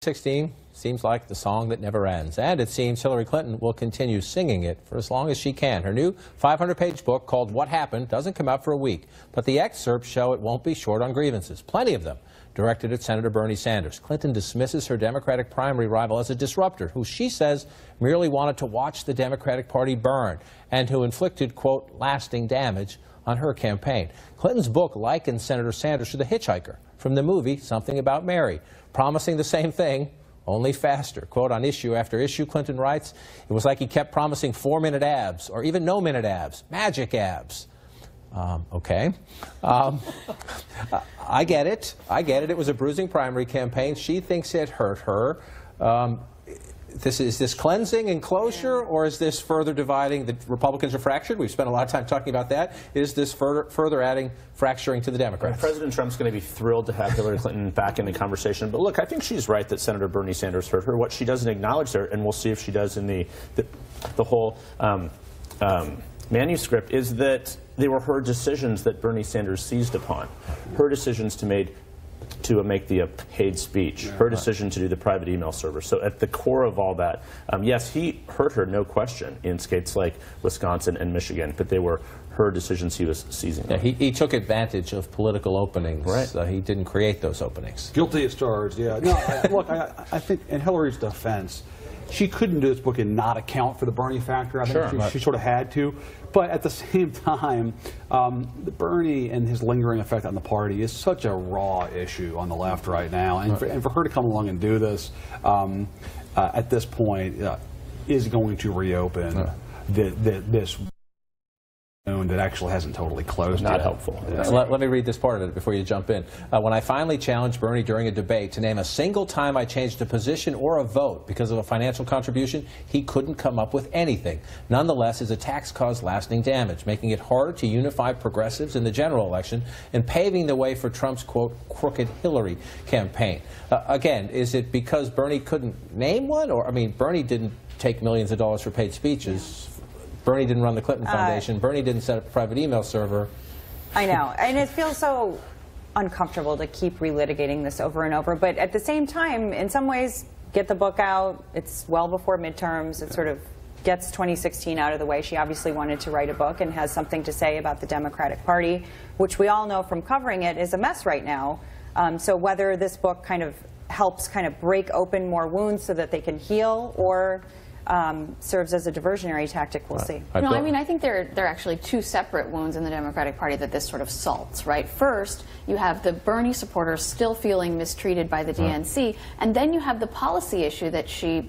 2016 seems like the song that never ends, and it seems Hillary Clinton will continue singing it for as long as she can. Her new 500-page book called What Happened doesn't come out for a week, but the excerpts show it won't be short on grievances, plenty of them, directed at Senator Bernie Sanders. Clinton dismisses her Democratic primary rival as a disruptor who she says merely wanted to watch the Democratic Party burn and who inflicted, quote, lasting damage on her campaign. Clinton's book likens Senator Sanders to the hitchhiker from the movie Something About Mary, promising the same thing, only faster. Quote, on issue after issue, Clinton writes, it was like he kept promising 4-minute abs, or even no-minute abs, magic abs. Okay. I get it. I get it. It was a bruising primary campaign. She thinks it hurt her. Is this cleansing and closure, or is this further dividing? The Republicans are fractured. We've spent a lot of time talking about that. Is this further adding fracturing to the Democrats? President Trump's going to be thrilled to have Hillary Clinton back in the conversation. But look, I think she's right that Senator Bernie Sanders hurt her. What she doesn't acknowledge there, and we'll see if she does in the whole manuscript, is that they were her decisions that Bernie Sanders seized upon. Her decisions to make the paid speech, her decision to do the private email server. So at the core of all that, yes, he hurt her, no question, in states like Wisconsin and Michigan, but they were her decisions he was seizing. Yeah, he took advantage of political openings. Right. He didn't create those openings. Guilty as charged, yeah. No, look, I think in Hillary's defense, she couldn't do this book and not account for the Bernie factor. I think she sort of had to. But at the same time, the Bernie and his lingering effect on the party is such a raw issue on the left right now. And for her to come along and do this at this point is going to reopen this wound that actually hasn't totally closed. Not helpful. Yeah. Let me read this part of it before you jump in. When I finally challenged Bernie during a debate to name a single time I changed a position or a vote because of a financial contribution, he couldn't come up with anything. Nonetheless, his attacks caused lasting damage, making it harder to unify progressives in the general election and paving the way for Trump's, quote, crooked Hillary campaign. Again, is it because Bernie couldn't name one? Or, I mean, Bernie didn't take millions of dollars for paid speeches. Bernie didn't run the Clinton Foundation. Bernie didn't set up a private email server. I know. And it feels so uncomfortable to keep relitigating this over and over. But at the same time, in some ways, get the book out. It's well before midterms. It sort of gets 2016 out of the way. She obviously wanted to write a book and has something to say about the Democratic Party, which we all know from covering it is a mess right now. So whether this book kind of helps kind of break open more wounds so that they can heal, or serves as a diversionary tactic, we'll see. No, I mean, I think there are actually two separate wounds in the Democratic Party that this sort of salts, right? First, you have the Bernie supporters still feeling mistreated by the DNC, and then you have the policy issue that she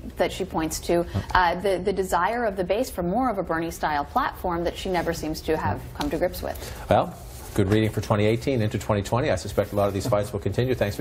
points to, the desire of the base for more of a Bernie-style platform that she never seems to have come to grips with. Well, good reading for 2018 into 2020. I suspect a lot of these fights will continue. Thanks for